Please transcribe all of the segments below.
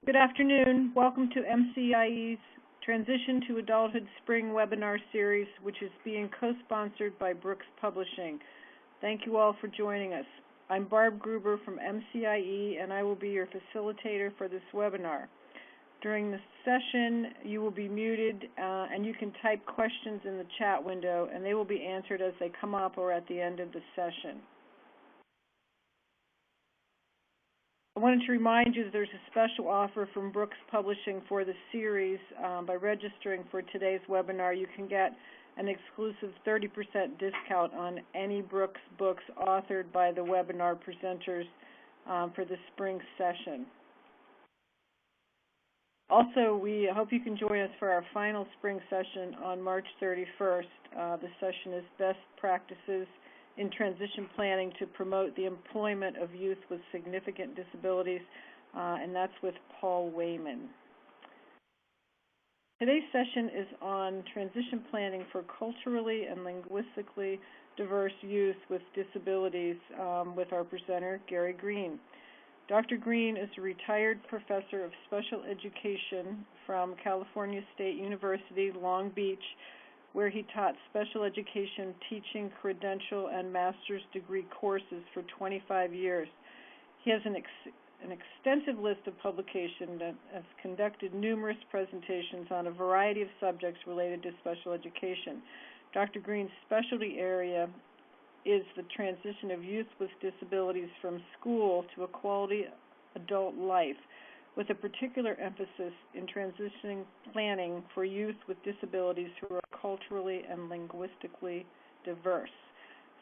Good afternoon. Welcome to MCIE's Transition to Adulthood Spring webinar series, which is being co-sponsored by Brooks Publishing. Thank you all for joining us. I'm Barb Gruber from MCIE, and I will be your facilitator for this webinar. During the session, you will be muted, and you can type questions in the chat window, and they will be answered as they come up or at the end of the session. I wanted to remind you that there's a special offer from Brooks Publishing for the series. By registering for today's webinar, you can get an exclusive 30% discount on any Brooks books authored by the webinar presenters for the spring session. Also, we hope you can join us for our final spring session on March 31st. The session is Best Practices in Transition Planning to Promote the Employment of Youth with Significant Disabilities, and that's with Paul Wayman. Today's session is on transition planning for culturally and linguistically diverse youth with disabilities with our presenter, Gary Greene. Dr. Greene is a retired professor of special education from California State University, Long Beach, where he taught special education teaching, credential, and master's degree courses for 25 years. He has an extensive list of publications and has conducted numerous presentations on a variety of subjects related to special education. Dr. Greene's specialty area is the transition of youth with disabilities from school to a quality adult life, with a particular emphasis in transitioning planning for youth with disabilities who are culturally and linguistically diverse.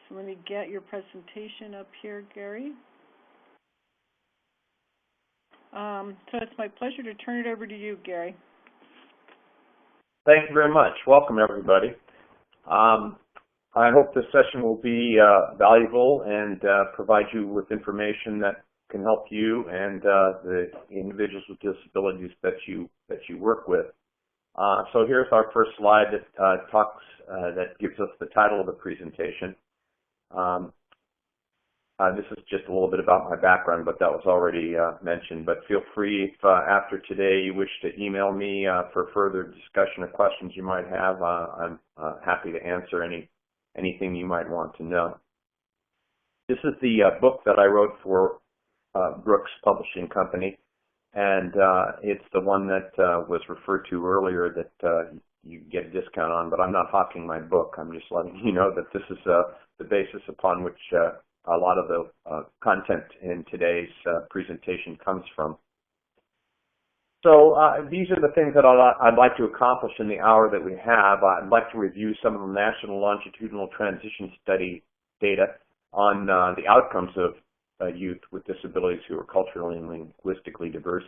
So let me get your presentation up here, Gary. So it's my pleasure to turn it over to you, Gary. Thank you very much. Welcome, everybody. I hope this session will be valuable and provide you with information that can help you and the individuals with disabilities that you work with. So here's our first slide that gives us the title of the presentation. This is just a little bit about my background, but that was already mentioned. But feel free, if after today you wish to email me for further discussion or questions you might have, I'm happy to answer anything you might want to know. This is the book that I wrote for Brooks Publishing Company, and it's the one that was referred to earlier that you get a discount on, but I'm not hawking my book. I'm just letting you know that this is the basis upon which a lot of the content in today's presentation comes from. So these are the things that I'd like to accomplish in the hour that we have. I'd like to review some of the National Longitudinal Transition Study data on the outcomes of youth with disabilities who are culturally and linguistically diverse.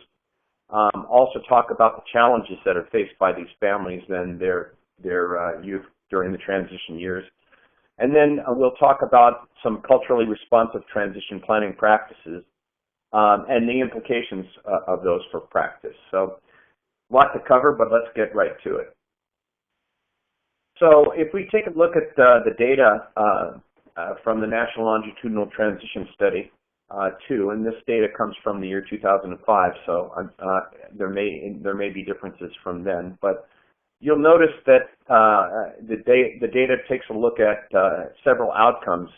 Also talk about the challenges that are faced by these families and their youth during the transition years. And then we'll talk about some culturally responsive transition planning practices and the implications of those for practice. So a lot to cover, but let's get right to it. So if we take a look at the data from the National Longitudinal Transition Study 2, and this data comes from the year 2005, so there may be differences from then, but you'll notice that the data takes a look at several outcomes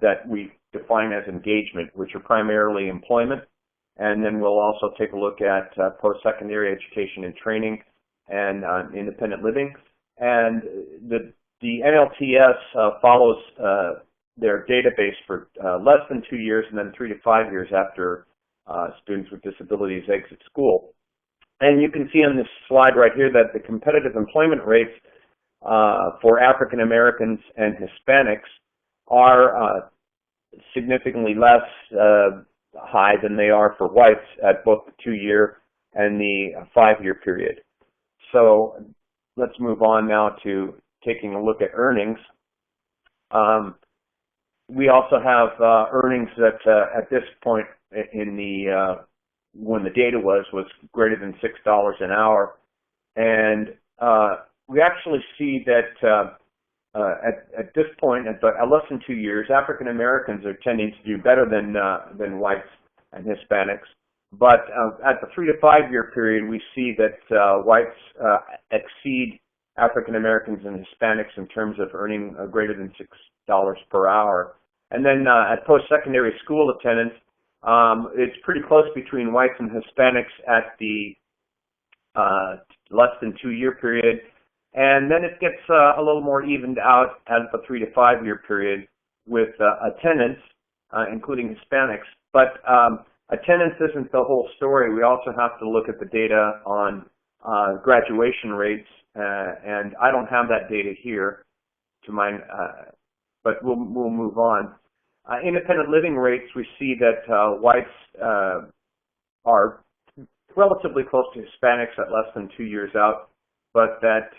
that we define as engagement, which are primarily employment, and then we'll also take a look at post-secondary education and training and independent living. And the NLTS follows their database for less than 2 years and then 3 to 5 years after students with disabilities exit school. And you can see on this slide right here that the competitive employment rates for African Americans and Hispanics are significantly less high than they are for whites at both the 2-year and the 5-year period. So let's move on now to taking a look at earnings. We also have earnings that at this point in the when the data was greater than $6 an hour, and we actually see that at this point, at less than 2 years, African Americans are tending to do better than whites and Hispanics, But at the 3 to 5 year period, we see that whites exceed African Americans and Hispanics in terms of earning greater than $6 per hour. And then at post-secondary school attendance, it's pretty close between whites and Hispanics at the less than 2 year period. And then it gets a little more evened out at the 3 to 5 year period with attendance, including Hispanics. But attendance isn't the whole story. We also have to look at the data on graduation rates, and I don't have that data here to mine, but we'll move on. Independent living rates, we see that whites are relatively close to Hispanics at less than 2 years out, but that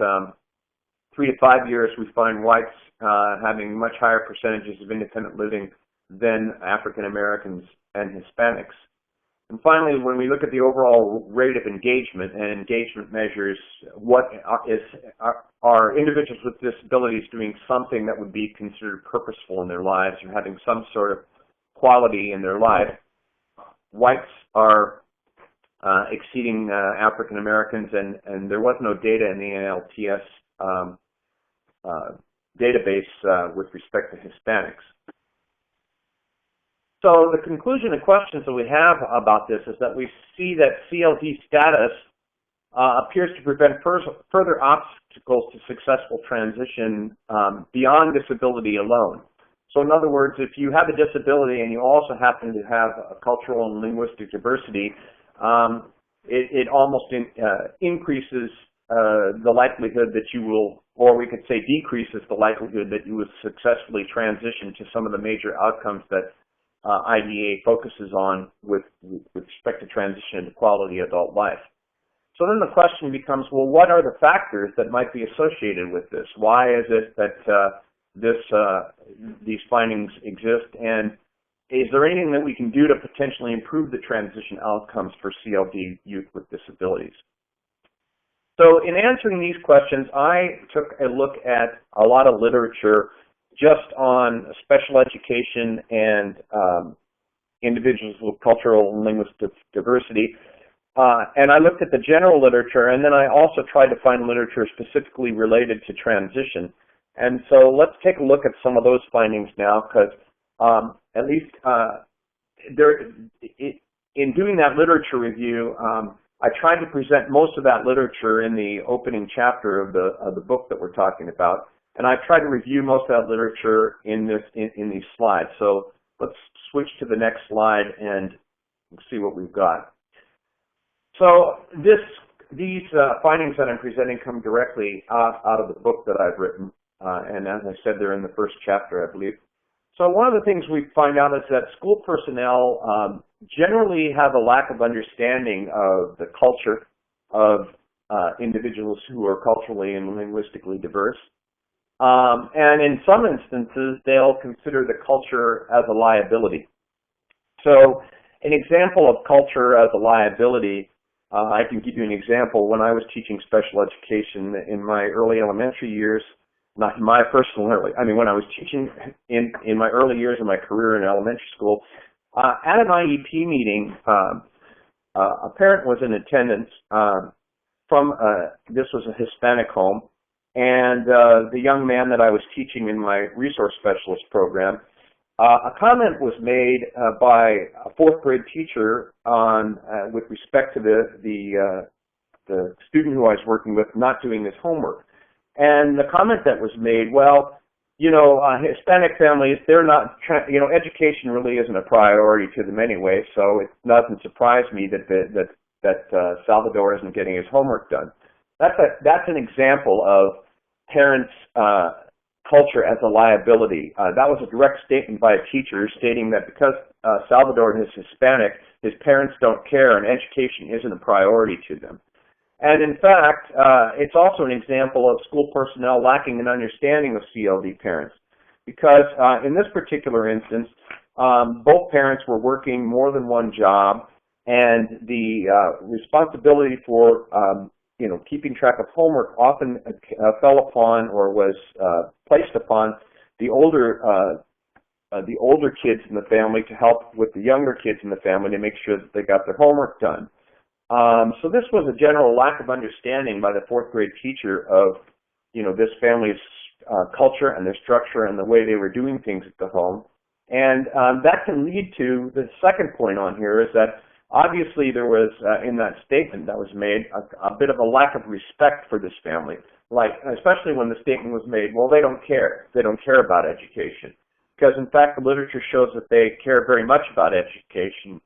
3 to 5 years we find whites having much higher percentages of independent living than African Americans and Hispanics. And finally, when we look at the overall rate of engagement, and engagement measures what are individuals with disabilities doing something that would be considered purposeful in their lives or having some sort of quality in their life, whites are exceeding African Americans, and there was no data in the ALTS database with respect to Hispanics. So the conclusion and questions that we have about this is that we see that CLD status appears to prevent further obstacles to successful transition beyond disability alone. So in other words, if you have a disability and you also happen to have a cultural and linguistic diversity, it almost increases the likelihood that you will, or we could say decreases the likelihood that you will successfully transition to some of the major outcomes that IDA focuses on with respect to transition to quality adult life. So then the question becomes, well, what are the factors that might be associated with this? Why is it that these findings exist, and is there anything that we can do to potentially improve the transition outcomes for CLD youth with disabilities? So in answering these questions, I took a look at a lot of literature just on special education and individuals with cultural and linguistic diversity. And I looked at the general literature, and then I also tried to find literature specifically related to transition. And so let's take a look at some of those findings now, because at least in doing that literature review, I tried to present most of that literature in the opening chapter of the book that we're talking about. And I've tried to review most of that literature in these slides. So let's switch to the next slide and see what we've got. So these findings that I'm presenting come directly out of the book that I've written. And as I said, they're in the first chapter, I believe. So one of the things we find out is that school personnel generally have a lack of understanding of the culture of individuals who are culturally and linguistically diverse. And in some instances, they'll consider the culture as a liability. So an example of culture as a liability, I can give you an example. When I was teaching special education in my early elementary years, not my personal early, I mean when I was teaching in my early years of my career in elementary school, at an IEP meeting, a parent was in attendance this was a Hispanic home, and the young man that I was teaching in my resource specialist program, a comment was made by a fourth grade teacher on with respect to the student who I was working with not doing his homework. And the comment that was made, well, you know, Hispanic families, they're not, you know, education really isn't a priority to them anyway, so it doesn't surprise me that Salvador isn't getting his homework done. That's an example of parents' culture as a liability. That was a direct statement by a teacher stating that because Salvador is Hispanic, his parents don't care and education isn't a priority to them. And in fact, it's also an example of school personnel lacking an understanding of CLD parents, because in this particular instance, both parents were working more than one job, and the responsibility for you know, keeping track of homework often fell upon or was placed upon the older the older kids in the family to help with the younger kids in the family to make sure that they got their homework done. So this was a general lack of understanding by the fourth grade teacher of, this family's culture and their structure and the way they were doing things at the home. And that can lead to the second point on here is that obviously there was, in that statement that was made, a bit of a lack of respect for this family. Like, especially when the statement was made, well, they don't care. They don't care about education. Because, in fact, the literature shows that they care very much about education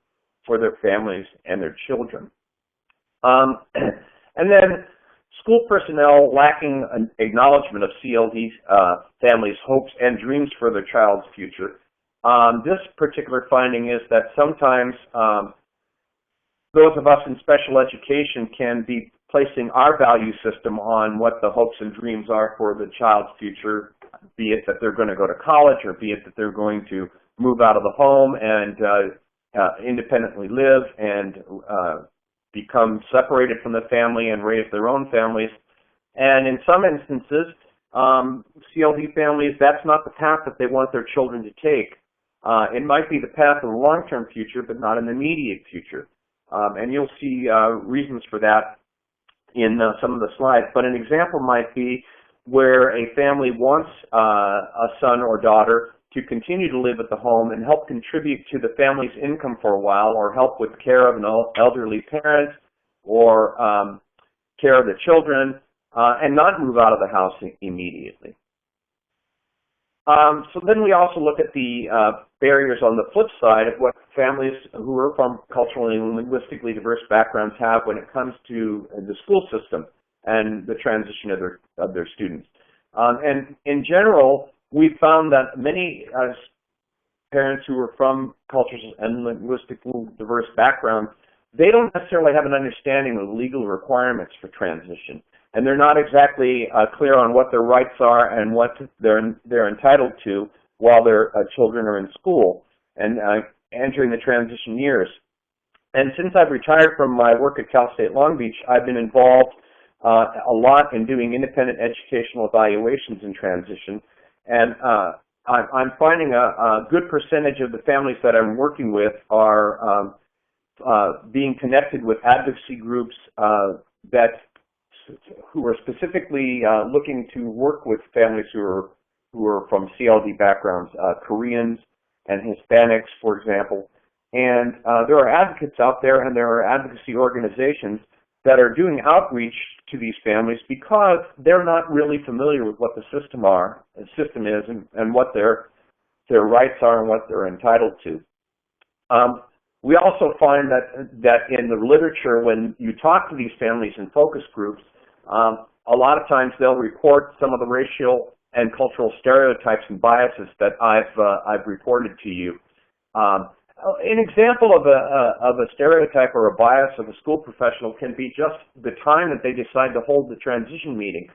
for their families and their children. And then school personnel lacking an acknowledgement of CLD families' hopes and dreams for their child's future. This particular finding is that sometimes those of us in special education can be placing our value system on what the hopes and dreams are for the child's future, be it that they're going to go to college or be it that they're going to move out of the home and independently live and become separated from the family and raise their own families. And in some instances, CLD families, that's not the path that they want their children to take. It might be the path in the long-term future, but not in the immediate future. And you'll see reasons for that in some of the slides. But an example might be where a family wants a son or daughter to continue to live at the home and help contribute to the family's income for a while, or help with care of an elderly parent, or care of the children, and not move out of the house immediately. So then we also look at the barriers on the flip side of what families who are from culturally and linguistically diverse backgrounds have when it comes to the school system and the transition of their students. And in general, we found that many parents who are from cultures and linguistically diverse backgrounds, they don't necessarily have an understanding of the legal requirements for transition. And they're not exactly clear on what their rights are and what they're entitled to while their children are in school and entering the transition years. And since I've retired from my work at Cal State Long Beach, I've been involved a lot in doing independent educational evaluations in transition. And I'm finding a good percentage of the families that I'm working with are being connected with advocacy groups who are specifically looking to work with families who are from CLD backgrounds, Koreans and Hispanics, for example. And there are advocates out there, and there are advocacy organizations that are doing outreach to these families because they're not really familiar with what the system is and what their rights are and what they're entitled to. We also find that in the literature, when you talk to these families in focus groups, a lot of times they'll report some of the racial and cultural stereotypes and biases that I've reported to you. An example of a stereotype or a bias of a school professional can be just the time that they decide to hold the transition meeting.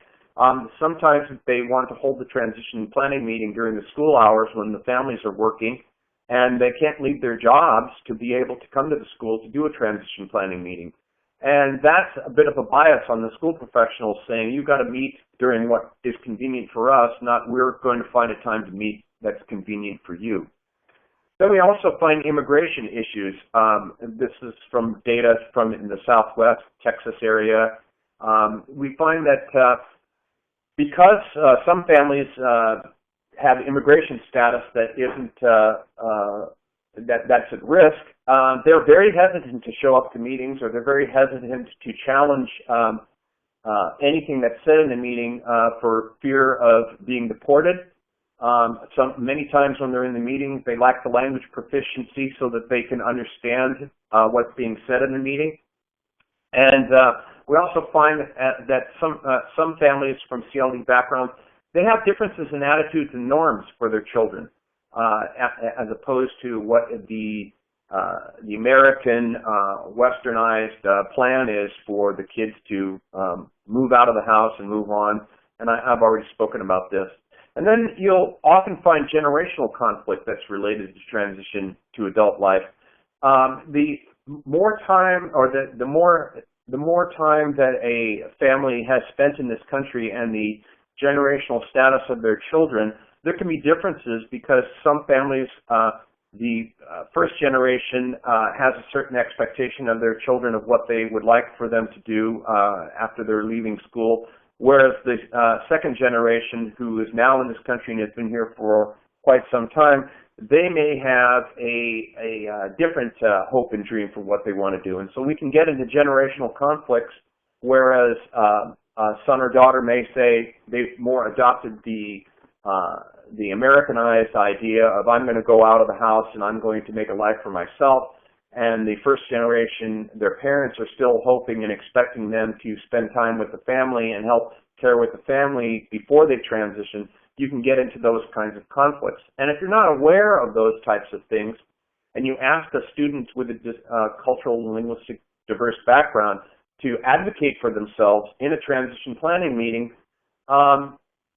Sometimes they want to hold the transition planning meeting during the school hours when the families are working, and they can't leave their jobs to be able to come to the school to do a transition planning meeting. And that's a bit of a bias on the school professionals saying, you've got to meet during what is convenient for us, not we're going to find a time to meet that's convenient for you. Then we also find immigration issues. This is from data from in the Southwest Texas area. We find that because some families have immigration status that isn't that's at risk, they're very hesitant to show up to meetings, or they're very hesitant to challenge anything that's said in the meeting for fear of being deported. Many times when they're in the meeting, they lack the language proficiency so that they can understand what's being said in the meeting. And we also find that some families from CLD backgrounds, they have differences in attitudes and norms for their children, as opposed to what the American westernized plan is for the kids to move out of the house and move on. And I've already spoken about this. And then you'll often find generational conflict that's related to transition to adult life. The more time, or the more time that a family has spent in this country and the generational status of their children, there can be differences because some families, the first generation has a certain expectation of their children of what they would like for them to do after they're leaving school, whereas the second generation, who is now in this country and has been here for quite some time, they may have a different hope and dream for what they want to do. And so we can get into generational conflicts, whereas a son or daughter may say they've more adopted the Americanized idea of I'm going to go out of the house and I'm going to make a life for myself, and the first generation, their parents are still hoping and expecting them to spend time with the family and help care with the family before they transition. You can get into those kinds of conflicts. And if you're not aware of those types of things, and you ask a student with a cultural and linguistic diverse background to advocate for themselves in a transition planning meeting,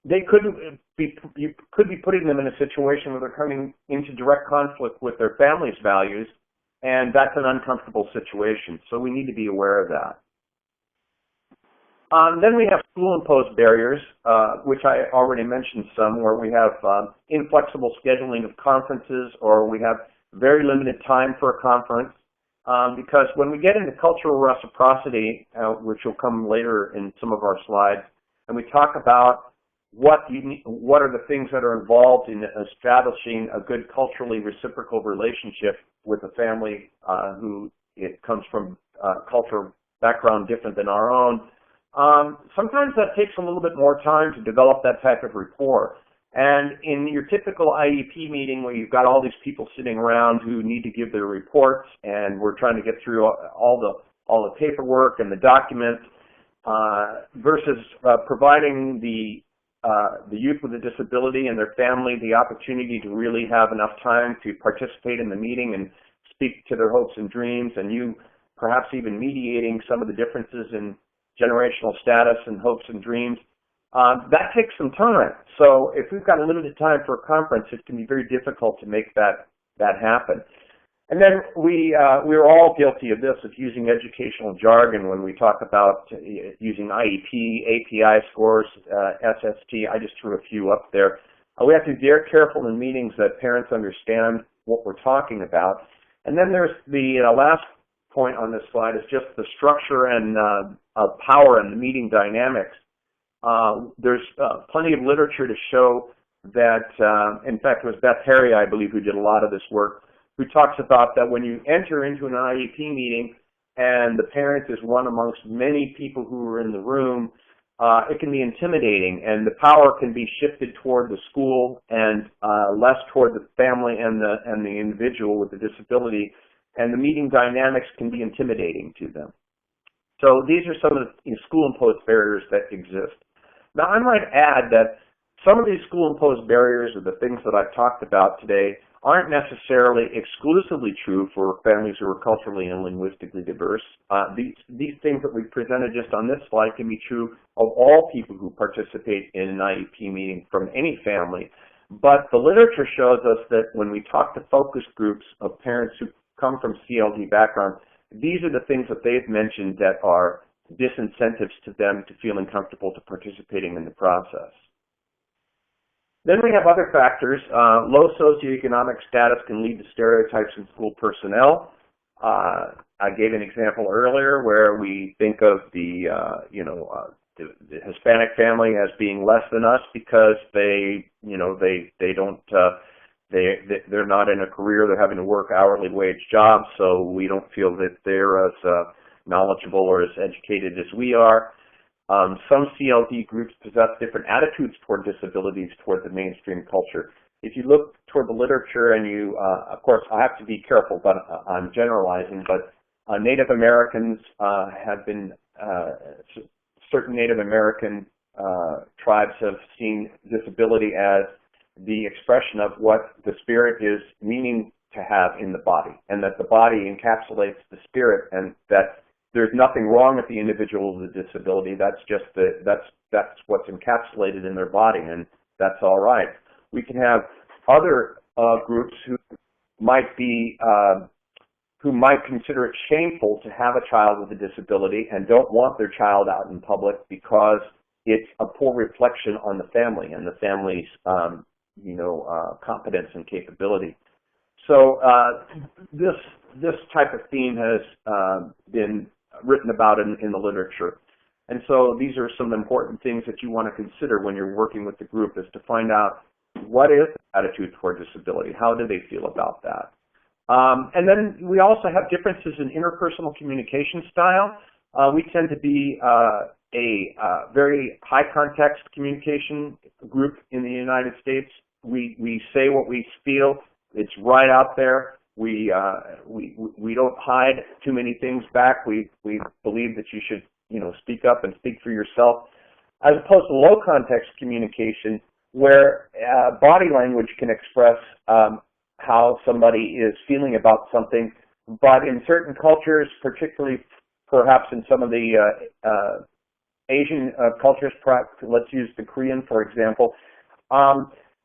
you could be putting them in a situation where they're coming into direct conflict with their family's values, and that's an uncomfortable situation. So we need to be aware of that. Then we have school-imposed barriers, which I already mentioned some, where we have inflexible scheduling of conferences, or we have very limited time for a conference. Because when we get into cultural reciprocity, which will come later in some of our slides, and we talk about what are the things that are involved in establishing a good culturally reciprocal relationship with a family who it comes from cultural background different than our own. Sometimes that takes a little bit more time to develop that type of rapport. And in your typical IEP meeting, where you've got all these people sitting around who need to give their reports, and we're trying to get through all the paperwork and the documents, versus providing the youth with a disability and their family the opportunity to really have enough time to participate in the meeting and speak to their hopes and dreams, and you perhaps even mediating some of the differences in generational status and hopes and dreams. That takes some time. So if we've got a limited time for a conference, it can be very difficult to make that happen. And then we're all guilty of this, of using educational jargon when we talk about using IEP, API scores, SST. I just threw a few up there. We have to be very careful in meetings that parents understand what we're talking about. And then there's the last point on this slide is just the structure and power and the meeting dynamics. There's plenty of literature to show that, in fact, it was Beth Harry, I believe, who did a lot of this work, who talks about that when you enter into an IEP meeting and the parent is one amongst many people who are in the room, it can be intimidating, and the power can be shifted toward the school and less toward the family and the individual with the disability, and the meeting dynamics can be intimidating to them. So these are some of the school-imposed barriers that exist. Now, I might add that some of these school-imposed barriers, or the things that I've talked about today, aren't necessarily exclusively true for families who are culturally and linguistically diverse. These things that we've presented just on this slide can be true of all people who participate in an IEP meeting from any family. But the literature shows us that when we talk to focus groups of parents who come from CLD backgrounds, these are the things that they've mentioned that are disincentives to them to feeling comfortable to participating in the process. Then we have other factors. Low socioeconomic status can lead to stereotypes in school personnel. I gave an example earlier where we think of the Hispanic family as being less than us because they're not in a career, they're having to work hourly wage jobs, so we don't feel that they're as knowledgeable or as educated as we are. Some CLD groups possess different attitudes toward disabilities toward the mainstream culture. If you look toward the literature, and you, of course, I have to be careful, but I'm generalizing, but Native Americans have been, certain Native American tribes have seen disability as the expression of what the spirit is meaning to have in the body, and that the body encapsulates the spirit, and that there's nothing wrong with the individual with a disability. That's just that's what's encapsulated in their body, and that's all right. We can have other groups who might consider it shameful to have a child with a disability and don't want their child out in public because it's a poor reflection on the family and the family's competence and capability. So this type of theme has been written about in the literature. And so these are some important things that you want to consider when you're working with the group, is to find out what is the attitude toward disability, how do they feel about that. And then we also have differences in interpersonal communication style. We tend to be a very high context communication group in the United States. We say what we feel. It's right out there. We don't hide too many things back. We believe that you should speak up and speak for yourself, as opposed to low context communication, where body language can express how somebody is feeling about something. But in certain cultures, particularly perhaps in some of the Asian cultures, perhaps let's use the Korean for example,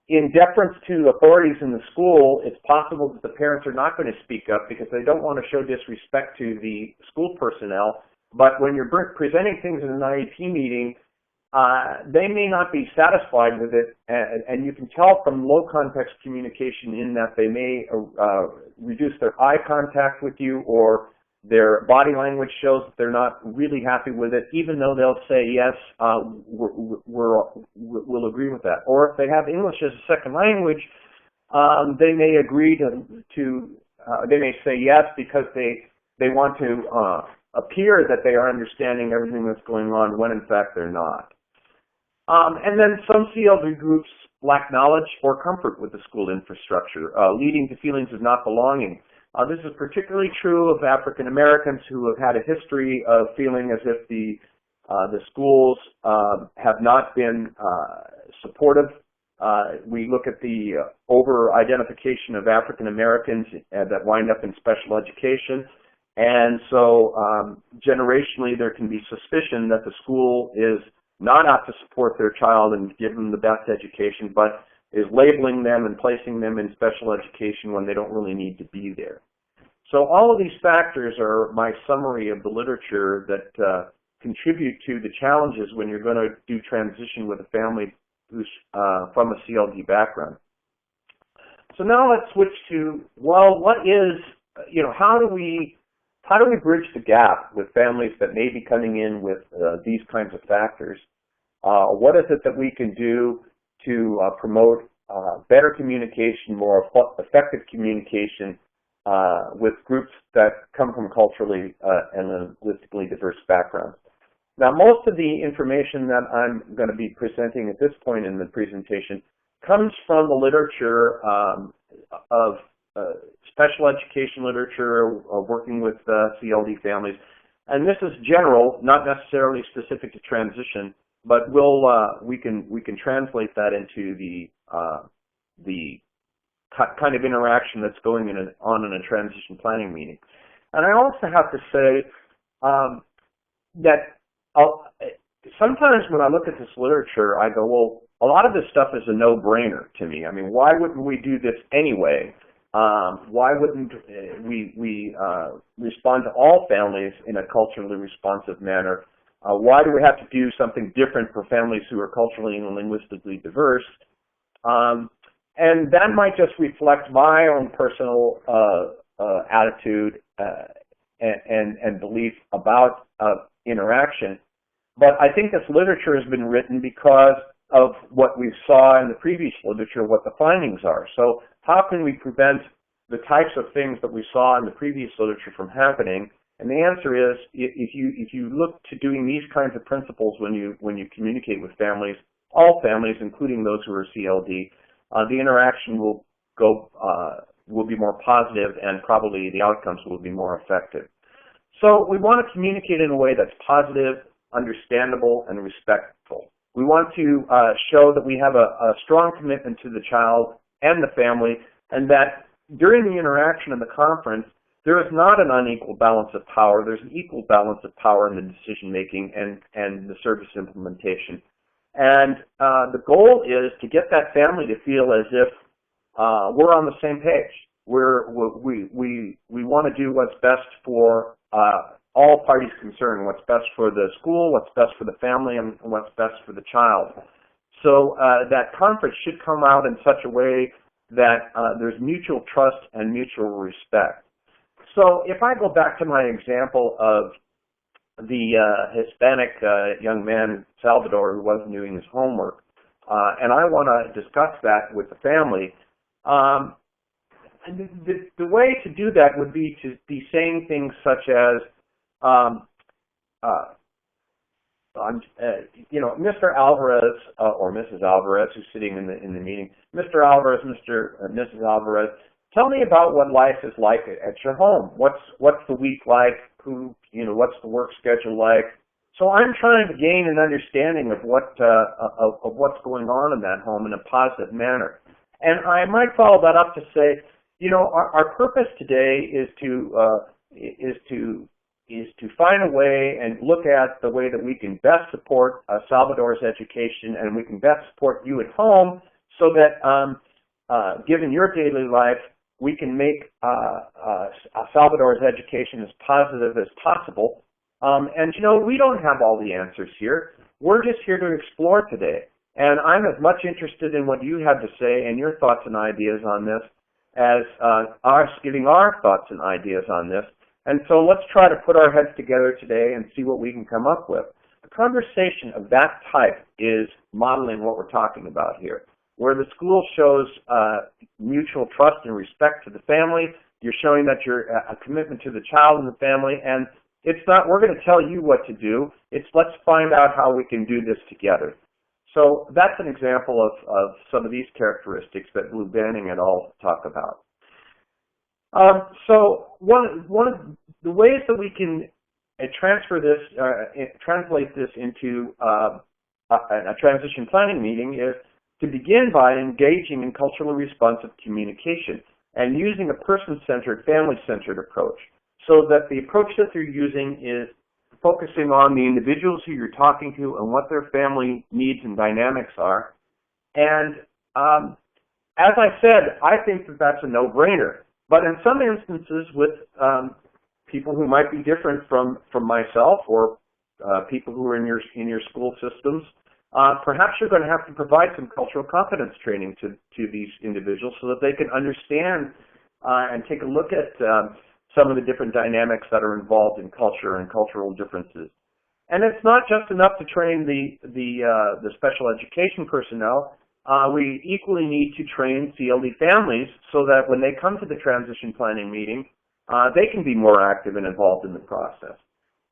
in deference to authorities in the school, it's possible that the parents are not going to speak up because they don't want to show disrespect to the school personnel. But when you're presenting things in an IEP meeting, they may not be satisfied with it, and you can tell from low context communication in that they may reduce their eye contact with you, or their body language shows that they're not really happy with it, even though they'll say, yes, we'll agree with that. Or if they have English as a second language, they may agree they may say yes because they want to appear that they are understanding everything that's going on when in fact they're not. And then some CLD groups lack knowledge or comfort with the school infrastructure, leading to feelings of not belonging. This is particularly true of African Americans who have had a history of feeling as if the schools have not been supportive. We look at the over-identification of African Americans that wind up in special education. And so generationally there can be suspicion that the school is not out to support their child and give them the best education, but is labeling them and placing them in special education when they don't really need to be there. So all of these factors are my summary of the literature that contribute to the challenges when you're going to do transition with a family who's from a CLD background. So now let's switch to, well, what is, how do we bridge the gap with families that may be coming in with these kinds of factors? What is it that we can do to promote better communication, more effective communication with groups that come from culturally and linguistically diverse backgrounds? Now, most of the information that I'm going to be presenting at this point in the presentation comes from the literature of special education literature, working with CLD families. And this is general, not necessarily specific to transition, but we can translate that into the kind of interaction that's going on in a transition planning meeting. And I also have to say that sometimes when I look at this literature, I go, well, a lot of this stuff is a no-brainer to me. I mean, why wouldn't we do this anyway? Why wouldn't we respond to all families in a culturally responsive manner? Why do we have to do something different for families who are culturally and linguistically diverse? And that might just reflect my own personal attitude and belief about interaction. But I think this literature has been written because of what we saw in the previous literature, what the findings are. So how can we prevent the types of things that we saw in the previous literature from happening? And the answer is, if you look to doing these kinds of principles when you communicate with families, all families, including those who are CLD, the interaction will be more positive, and probably the outcomes will be more effective. So we want to communicate in a way that's positive, understandable, and respectful. We want to show that we have a strong commitment to the child and the family, and that during the interaction in the conference, there is not an unequal balance of power. There's an equal balance of power in the decision-making and the service implementation. And the goal is to get that family to feel as if we're on the same page. We want to do what's best for all parties concerned, what's best for the school, what's best for the family, and what's best for the child. So that conference should come out in such a way that there's mutual trust and mutual respect. So if I go back to my example of the Hispanic young man, Salvador, who wasn't doing his homework, and I want to discuss that with the family, the way to do that would be to be saying things such as, you know, Mr. Alvarez or Mrs. Alvarez, who's sitting in the meeting, Mr. Alvarez, Mrs. Alvarez, tell me about what life is like at your home. What's the week like? What's the work schedule like? So I'm trying to gain an understanding of what's going on in that home in a positive manner. And I might follow that up to say, you know, our purpose today is to find a way and look at the way that we can best support Salvador's education, and we can best support you at home, so that given your daily life, we can make Salvador's education as positive as possible. And, you know, we don't have all the answers here. We're just here to explore today. And I'm as much interested in what you have to say and your thoughts and ideas on this as us giving our thoughts and ideas on this. And so let's try to put our heads together today and see what we can come up with. A conversation of that type is modeling what we're talking about here, where the school shows mutual trust and respect to the family. You're showing that you're a commitment to the child and the family, and it's not, we're going to tell you what to do. It's let's find out how we can do this together. So that's an example of some of these characteristics that Blue Banning et al. Talk about. So one of the ways that we can translate this into a transition planning meeting is to begin by engaging in culturally responsive communication and using a person-centered, family-centered approach, so that the approach that you're using is focusing on the individuals who you're talking to and what their family needs and dynamics are. And as I said, I think that that's a no-brainer. But in some instances with people who might be different from myself, or people who are in your school systems, perhaps you're going to have to provide some cultural competence training to these individuals so that they can understand and take a look at some of the different dynamics that are involved in culture and cultural differences. And it's not just enough to train the special education personnel. We equally need to train CLD families so that when they come to the transition planning meeting, they can be more active and involved in the process.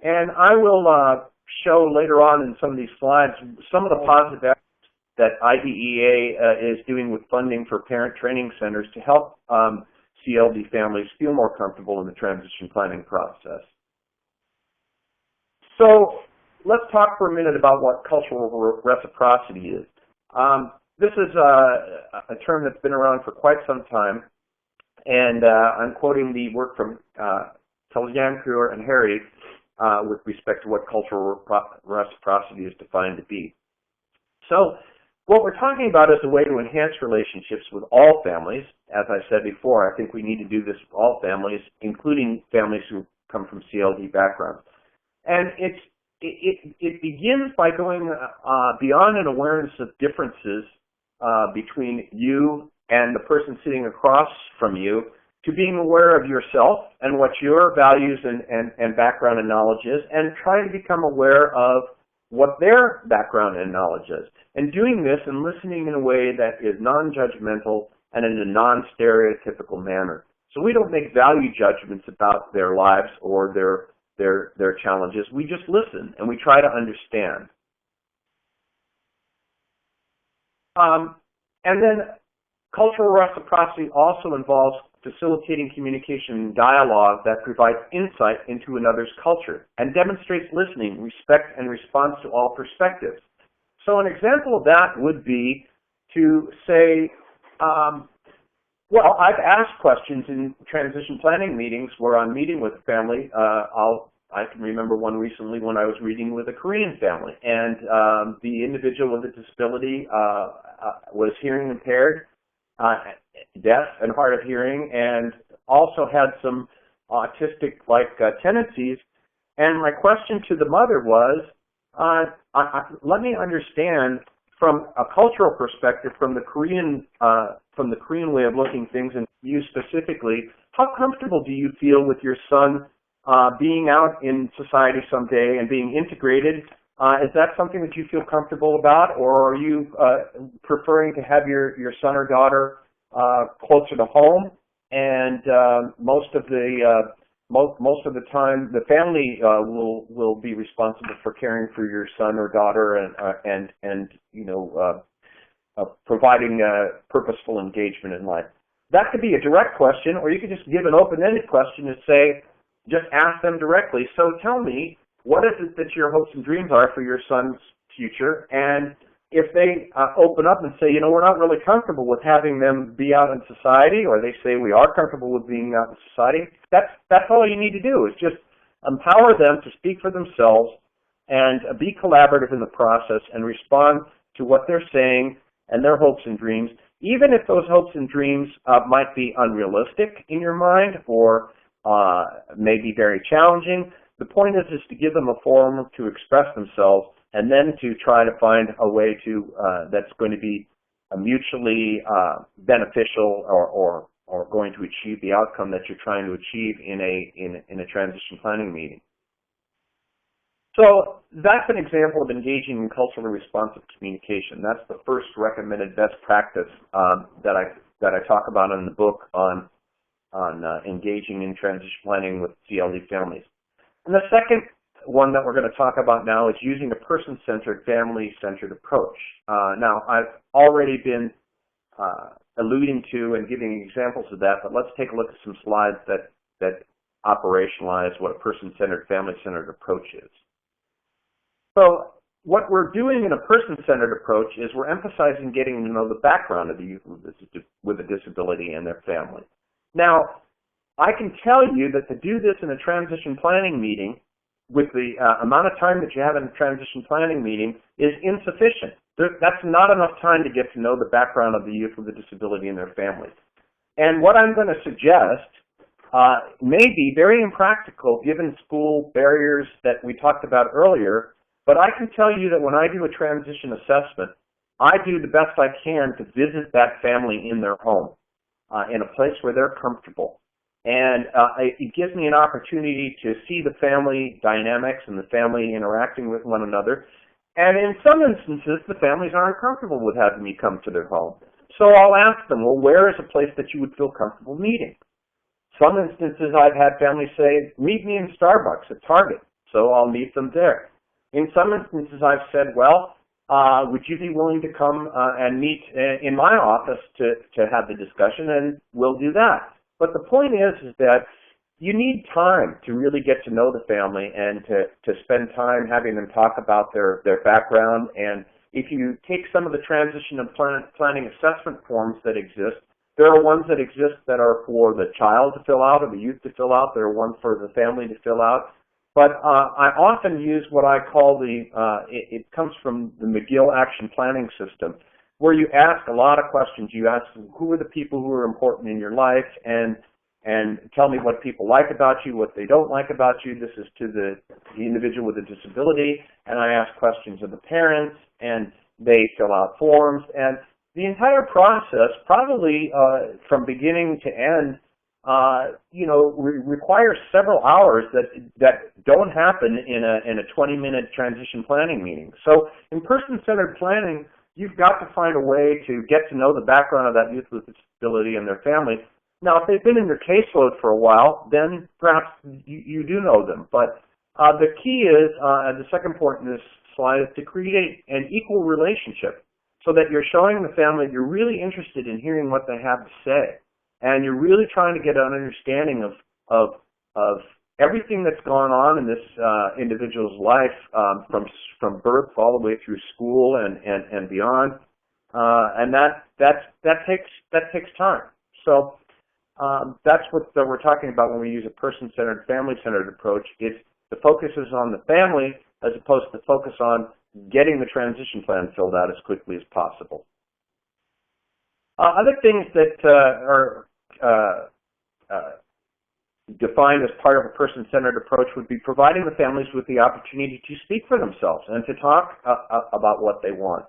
And I will show later on in some of these slides some of the positive efforts that IDEA is doing with funding for parent training centers to help CLD families feel more comfortable in the transition planning process. So let's talk for a minute about what cultural reciprocity is. This is a term that's been around for quite some time, and I'm quoting the work from Tellian-Cure and Harry with respect to what cultural reciprocity is defined to be. So what we're talking about is a way to enhance relationships with all families. As I said before, I think we need to do this with all families, including families who come from CLD backgrounds. And it begins by going beyond an awareness of differences between you and the person sitting across from you, to being aware of yourself and what your values and background and knowledge is, and trying to become aware of what their background and knowledge is. And doing this and listening in a way that is non-judgmental and in a non-stereotypical manner. So we don't make value judgments about their lives or their challenges. We just listen and we try to understand. And then cultural reciprocity also involves facilitating communication and dialogue that provides insight into another's culture and demonstrates listening, respect, and response to all perspectives. So an example of that would be to say, well, I've asked questions in transition planning meetings where I'm meeting with a family. I can remember one recently when I was reading with a Korean family, and the individual with a disability was hearing impaired, deaf and hard of hearing, and also had some autistic-like tendencies. And my question to the mother was, let me understand from a cultural perspective, from the Korean way of looking things, and you specifically, how comfortable do you feel with your son being out in society someday and being integrated? Is that something that you feel comfortable about, or are you preferring to have your son or daughter closer to home, and most of the time the family will be responsible for caring for your son or daughter and providing purposeful engagement in life? That could be a direct question, or you could just give an open-ended question and say, just ask them directly. So tell me, what is it that your hopes and dreams are for your son's future? And if they open up and say, we're not really comfortable with having them be out in society, or they say we are comfortable with being out in society, that's all you need to do, is just empower them to speak for themselves and be collaborative in the process and respond to what they're saying and their hopes and dreams, even if those hopes and dreams might be unrealistic in your mind or may be very challenging. The point is to give them a forum to express themselves, and then to try to find a way to that's going to be mutually beneficial or going to achieve the outcome that you're trying to achieve in a transition planning meeting. So that's an example of engaging in culturally responsive communication. That's the first recommended best practice that I talk about in the book on engaging in transition planning with CLE families. And the second one that we're going to talk about now is using a person-centered, family-centered approach. Now, I've already been alluding to and giving examples of that, but let's take a look at some slides that operationalize what a person-centered, family-centered approach is. So what we're doing in a person-centered approach is we're emphasizing getting to know the background of the youth with a disability and their family. Now, I can tell you that to do this in a transition planning meeting with the amount of time that you have in a transition planning meeting is insufficient. That's not enough time to get to know the background of the youth with a disability and their families. And what I'm going to suggest may be very impractical given school barriers that we talked about earlier, but I can tell you that when I do a transition assessment, I do the best I can to visit that family in their home, in a place where they're comfortable. And it gives me an opportunity to see the family dynamics and the family interacting with one another. And in some instances, the families aren't comfortable with having me come to their home. So I'll ask them, well, where is a place that you would feel comfortable meeting? Some instances I've had families say, meet me in Starbucks at Target. So I'll meet them there. In some instances I've said, well, would you be willing to come and meet in my office to have the discussion? And we'll do that. But the point is that you need time to really get to know the family and to spend time having them talk about their background. And if you take some of the transition and planning assessment forms that exist, there are ones that exist that are for the child to fill out or the youth to fill out. There are ones for the family to fill out. But I often use what I call it comes from the McGill Action Planning System, where you ask a lot of questions. You ask who are the people who are important in your life, and tell me what people like about you, what they don't like about you. This is to the individual with a disability, and I ask questions of the parents, and they fill out forms. And the entire process, probably from beginning to end, requires several hours that don't happen in a 20-minute transition planning meeting. So in person-centered planning, you've got to find a way to get to know the background of that youth with disability and their family. Now, if they've been in your caseload for a while, then perhaps you do know them. But the key is, the second point in this slide, is to create an equal relationship so that you're showing the family you're really interested in hearing what they have to say. And you're really trying to get an understanding of everything that's gone on in this individual's life from birth all the way through school and beyond, and that takes time. So that's what we're talking about when we use a person-centered, family-centered approach. The focus is on the family as opposed to focus on getting the transition plan filled out as quickly as possible. Other things that are defined as part of a person-centered approach would be providing the families with the opportunity to speak for themselves and to talk about what they want.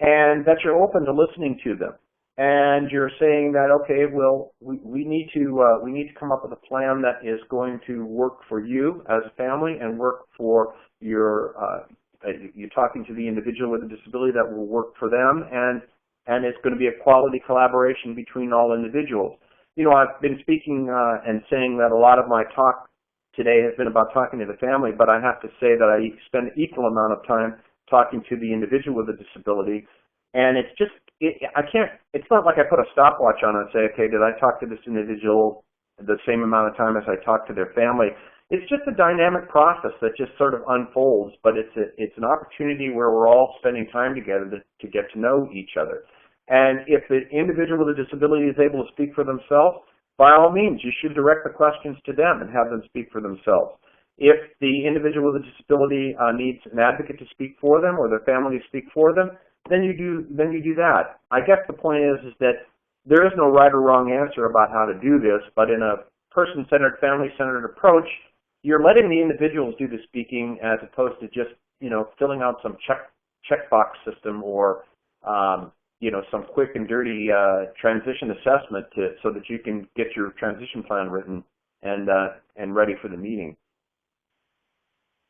and that you're open to listening to them. And you're saying that, okay, well, we need to come up with a plan that is going to work for you as a family and work for your you're talking to the individual with a disability that will work for them, and it's going to be a quality collaboration between all individuals. You know, I've been speaking and saying that a lot of my talk today has been about talking to the family, but I have to say that I spend an equal amount of time talking to the individual with a disability, and it's just, it's not like I put a stopwatch on and say, okay, did I talk to this individual the same amount of time as I talked to their family? It's just a dynamic process that just sort of unfolds, but it's an opportunity where we're all spending time together to get to know each other. And if the individual with a disability is able to speak for themselves, by all means, you should direct the questions to them and have them speak for themselves. If the individual with a disability needs an advocate to speak for them or their family to speak for them, then you do that. I guess the point is that there is no right or wrong answer about how to do this, but in a person-centered, family-centered approach, you're letting the individuals do the speaking as opposed to just, you know, filling out some checkbox system or, you know, some quick and dirty transition assessment so that you can get your transition plan written and ready for the meeting.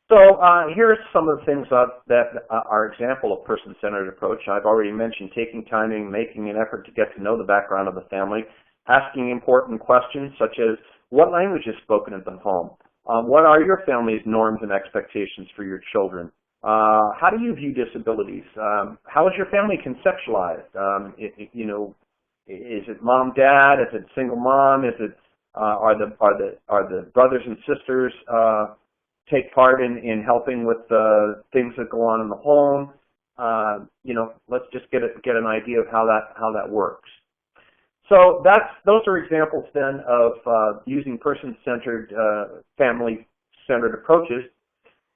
So here's some of the things that are example of person-centered approach. I've already mentioned taking time and making an effort to get to know the background of the family, asking important questions such as, what language is spoken at the home? What are your family's norms and expectations for your children? How do you view disabilities? How is your family conceptualized? You know, is it mom, dad? Is it single mom? Is it are the brothers and sisters take part in helping with the things that go on in the home? You know, let's just get an idea of how that works. So those are examples then of using person-centered, family-centered approaches.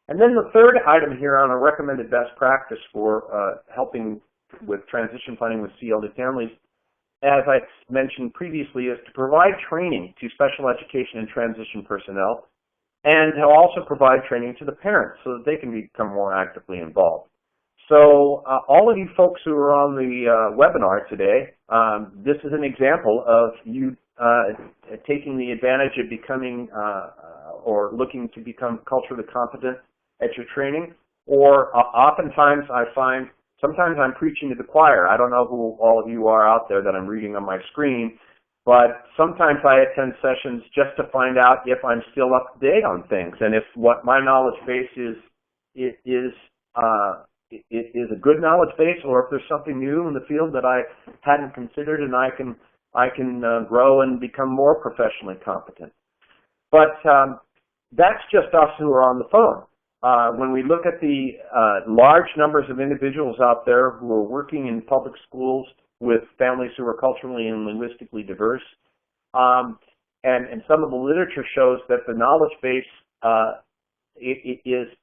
And then the third item here on a recommended best practice for helping with transition planning with CLD families, as I mentioned previously, is to provide training to special education and transition personnel, and to also provide training to the parents so that they can become more actively involved. So all of you folks who are on the webinar today, this is an example of you taking the advantage of becoming or looking to become culturally competent at your training, or oftentimes I find sometimes I'm preaching to the choir. I don't know who all of you are out there that I'm reading on my screen, but sometimes I attend sessions just to find out if I'm still up to date on things and if what my knowledge base is a good knowledge base, or if there's something new in the field that I hadn't considered and I can grow and become more professionally competent. But that's just us who are on the phone. When we look at the large numbers of individuals out there who are working in public schools with families who are culturally and linguistically diverse, and some of the literature shows that the knowledge base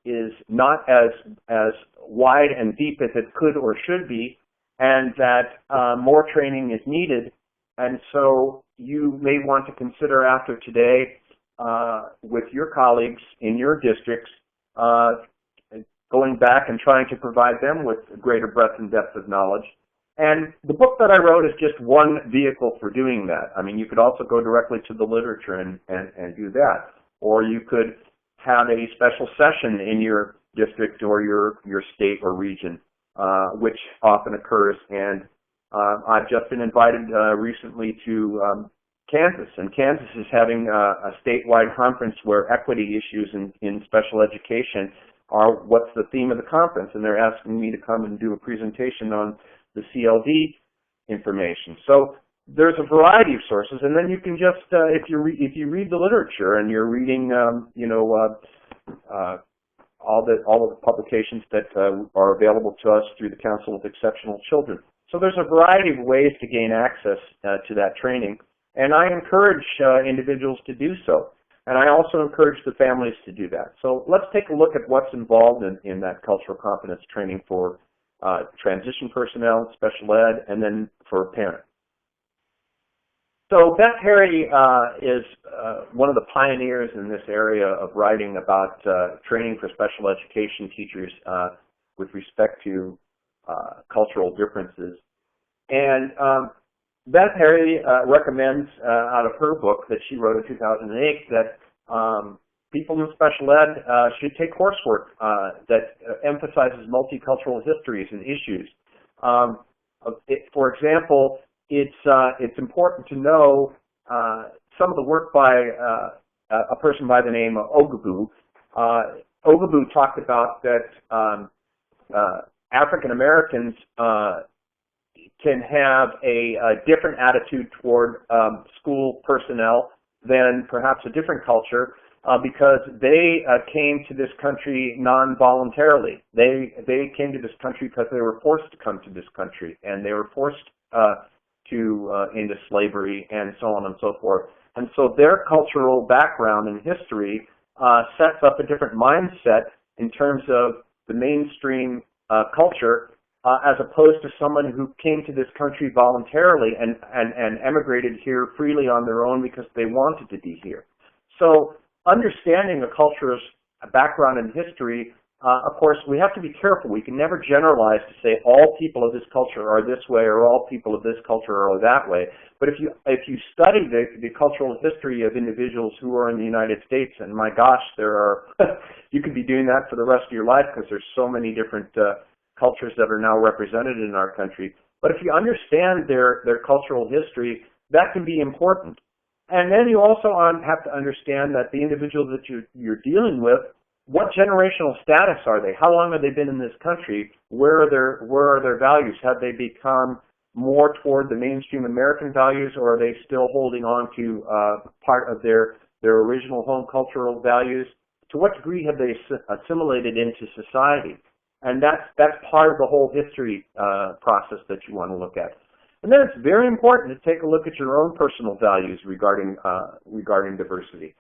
is not as wide and deep as it could or should be, and that more training is needed. And so you may want to consider after today with your colleagues in your districts going back and trying to provide them with greater breadth and depth of knowledge. And the book that I wrote is just one vehicle for doing that. I mean, you could also go directly to the literature and do that. Or you could have a special session in your district or your state or region, which often occurs. And I've just been invited recently to Kansas, and Kansas is having a statewide conference where equity issues in special education are what's the theme of the conference, and they're asking me to come and do a presentation on the CLD information. So there's a variety of sources, and then you can just if you read the literature and you're reading all of the publications that are available to us through the Council of Exceptional Children. So there's a variety of ways to gain access to that training, and I encourage individuals to do so. And I also encourage the families to do that. So let's take a look at what's involved in that cultural competence training for transition personnel, special ed, and then for parents. So Beth Harry is one of the pioneers in this area of writing about training for special education teachers with respect to cultural differences. And Beth Harry recommends out of her book that she wrote in 2008 that people in special ed should take coursework that emphasizes multicultural histories and issues. For example, it's important to know some of the work by a person by the name of Ogbu. Ogbu talked about that African Americans can have a different attitude toward school personnel than perhaps a different culture because they came to this country non-voluntarily. They came to this country because they were forced to come to this country, and they were forced into slavery and so on and so forth. And so their cultural background and history sets up a different mindset in terms of the mainstream culture as opposed to someone who came to this country voluntarily and emigrated here freely on their own because they wanted to be here. So understanding a culture's background and history, of course, we have to be careful. We can never generalize to say all people of this culture are this way or all people of this culture are that way. But if you study the cultural history of individuals who are in the United States, and my gosh, there are, you could be doing that for the rest of your life because there's so many different cultures that are now represented in our country. But if you understand their cultural history, that can be important. And then you also have to understand that the individuals that you're dealing with, what generational status are they? How long have they been in this country? Where are their values? Have they become more toward the mainstream American values, or are they still holding on to part of their original home cultural values? To what degree have they assimilated into society? And that's part of the whole history process that you want to look at. And then it's very important to take a look at your own personal values regarding diversity.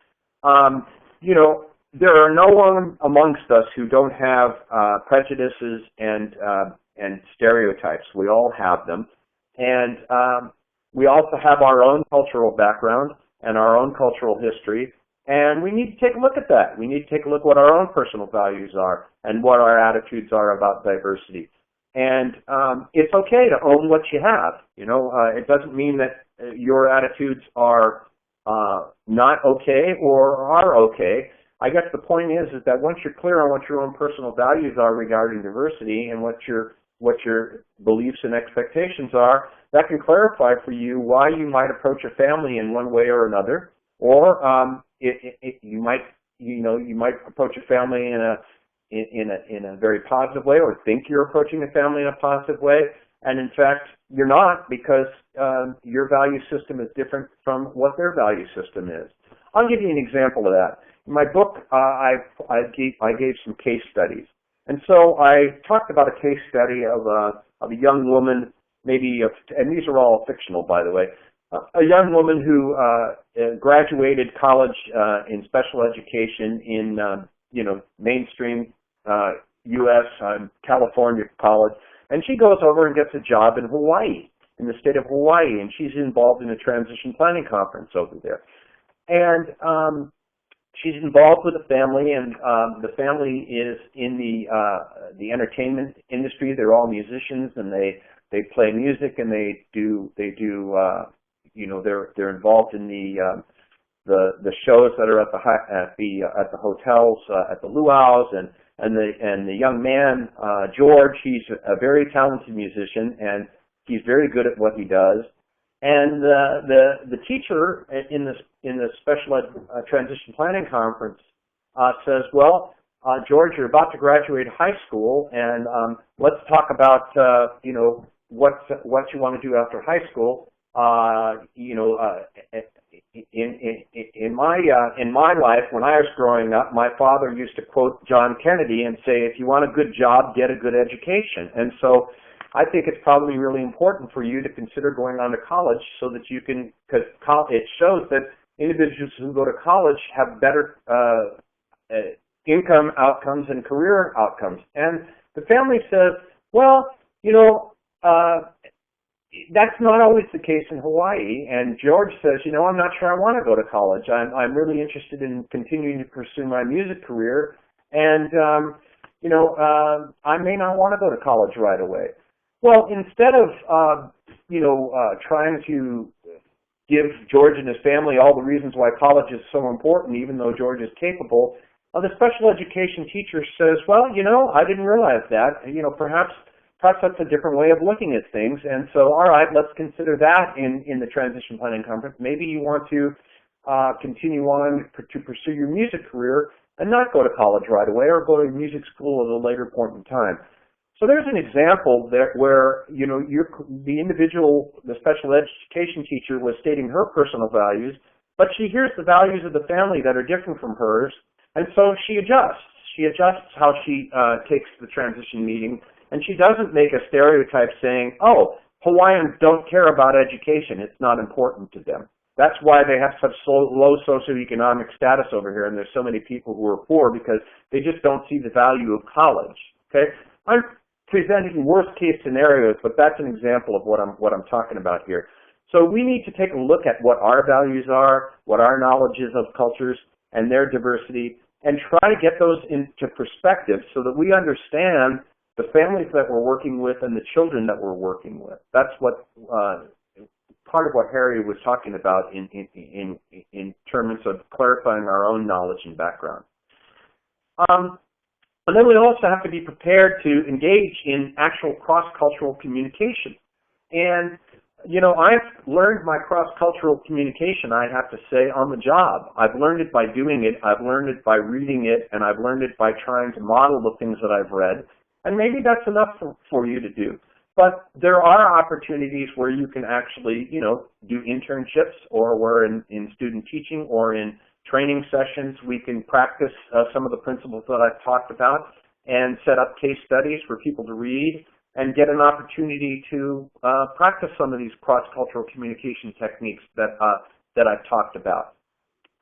You know, there are no one amongst us who don't have prejudices and stereotypes. We all have them, and we also have our own cultural background and our own cultural history. And we need to take a look at that. We need to take a look at what our own personal values are and what our attitudes are about diversity. And it's okay to own what you have. You know, it doesn't mean that your attitudes are not okay or are okay. I guess the point is that once you're clear on what your own personal values are regarding diversity and what your beliefs and expectations are, that can clarify for you why you might approach a family in one way or another, or you might approach a family in a very positive way, or think you're approaching a family in a positive way, and in fact you're not, because your value system is different from what their value system is. I'll give you an example of that. In my book, I gave some case studies, and so I talked about a case study of a young woman, and these are all fictional, by the way. A young woman who graduated college in special education in mainstream U.S. California college, and she goes over and gets a job in Hawaii, in the state of Hawaii, and she's involved in a transition planning conference over there. And she's involved with a family, and the family is in the entertainment industry. They're all musicians, and they play music, and they're involved in the shows that are at the hotels, at the luau's, and the young man George, he's a very talented musician, and he's very good at what he does. And the teacher in the special ed transition planning conference says, well, George, you're about to graduate high school, and let's talk about what you want to do after high school. In my life, when I was growing up, my father used to quote John Kennedy and say, if you want a good job, get a good education. And so I think it's probably really important for you to consider going on to college so that you can, because it shows that individuals who go to college have better income outcomes and career outcomes. And the family says, well, that's not always the case in Hawaii. And George says, I'm not sure I want to go to college. I'm really interested in continuing to pursue my music career. And, I may not want to go to college right away. Well, instead of, trying to give George and his family all the reasons why college is so important, even though George is capable, the special education teacher says, well, I didn't realize that. Perhaps that's a different way of looking at things. And so, all right, let's consider that in the transition planning conference. Maybe you want to continue on to pursue your music career and not go to college right away, or go to music school at a later point in time. So there's an example there where, the individual, the special education teacher, was stating her personal values, but she hears the values of the family that are different from hers, and so she adjusts. She adjusts how she takes the transition meeting, and she doesn't make a stereotype saying, oh, Hawaiians don't care about education, it's not important to them. That's why they have such low socioeconomic status over here, and there's so many people who are poor, because they just don't see the value of college. Okay, I'm presenting worst case scenarios, but that's an example of what I'm talking about here. So we need to take a look at what our values are, what our knowledge is of cultures and their diversity, and try to get those into perspective so that we understand the families that we're working with and the children that we're working with. That's what part of what Harry was talking about in terms of clarifying our own knowledge and background. And then we also have to be prepared to engage in actual cross-cultural communication. And, I've learned my cross-cultural communication, I have to say, on the job. I've learned it by doing it, I've learned it by reading it, and I've learned it by trying to model the things that I've read. And maybe that's enough for you to do. But there are opportunities where you can actually, do internships, or where in student teaching or in training sessions we can practice some of the principles that I've talked about, and set up case studies for people to read and get an opportunity to practice some of these cross-cultural communication techniques that I've talked about.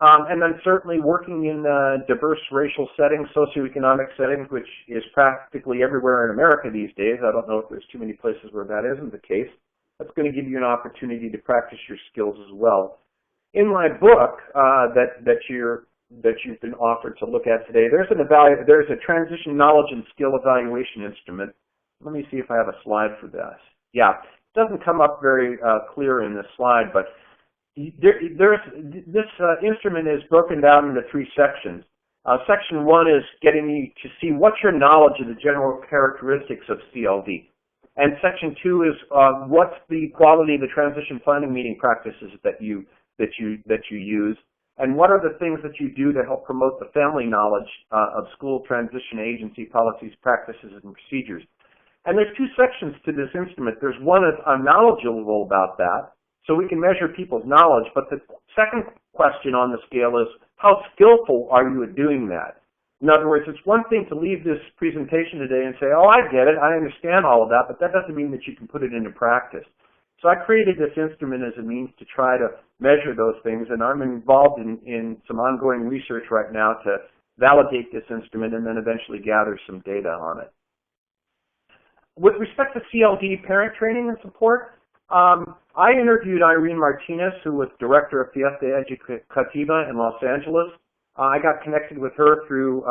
And then certainly working in diverse racial settings, socioeconomic settings, which is practically everywhere in America these days. I don't know if there's too many places where that isn't the case. That's going to give you an opportunity to practice your skills as well. In my book that you've been offered to look at today, there's a transition knowledge and skill evaluation instrument. Let me see if I have a slide for this. Yeah, it doesn't come up very clear in this slide, but this instrument is broken down into 3 sections. Section 1 is getting you to see what's your knowledge of the general characteristics of CLD. And Section 2 is what's the quality of the transition planning meeting practices that you use, and what are the things that you do to help promote the family knowledge of school transition agency policies, practices, and procedures. And there's 2 sections to this instrument. There's one that's I'm knowledgeable about that, so we can measure people's knowledge, but the second question on the scale is, how skillful are you at doing that? In other words, it's one thing to leave this presentation today and say, oh, I get it, I understand all of that, but that doesn't mean that you can put it into practice. So I created this instrument as a means to try to measure those things, and I'm involved in some ongoing research right now to validate this instrument and then eventually gather some data on it. With respect to CLD parent training and support, I interviewed Irene Martinez, who was director of Fiesta Educativa in Los Angeles. I got connected with her through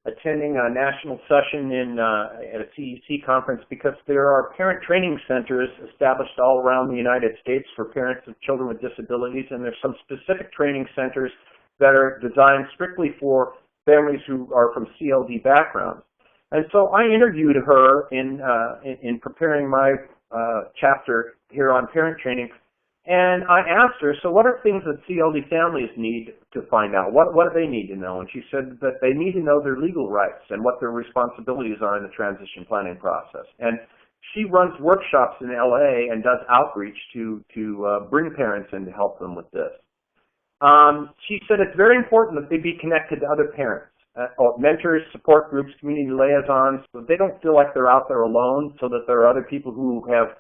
attending a national session at a CEC conference, because there are parent training centers established all around the United States for parents of children with disabilities, and there's some specific training centers that are designed strictly for families who are from CLD backgrounds. And so I interviewed her in preparing my chapter here on parent training, and I asked her, so what are things that CLD families need to find out? What do they need to know? And she said that they need to know their legal rights and what their responsibilities are in the transition planning process. And she runs workshops in LA and does outreach to bring parents in to help them with this. She said it's very important that they be connected to other parents, mentors, support groups, community liaisons, so that they don't feel like they're out there alone, so that there are other people who have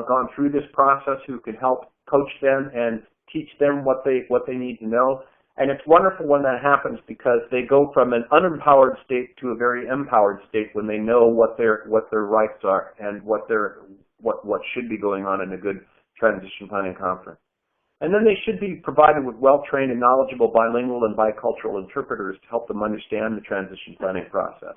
gone through this process who can help coach them and teach them what they need to know. And it's wonderful when that happens, because they go from an unempowered state to a very empowered state when they know what their rights are and what should be going on in a good transition planning conference. And then they should be provided with well-trained and knowledgeable bilingual and bicultural interpreters to help them understand the transition planning process.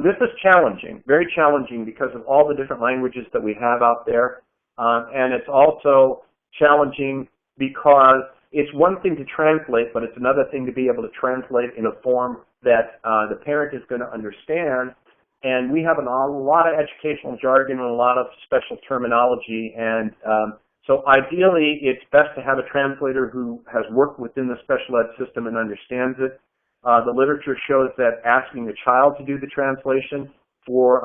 This is challenging, very challenging because of all the different languages that we have out there. And it's also challenging because it's one thing to translate, but it's another thing to be able to translate in a form that the parent is going to understand. And we have a lot of educational jargon and a lot of special terminology. And so ideally, it's best to have a translator who has worked within the special ed system and understands it. The literature shows that asking a child to do the translation for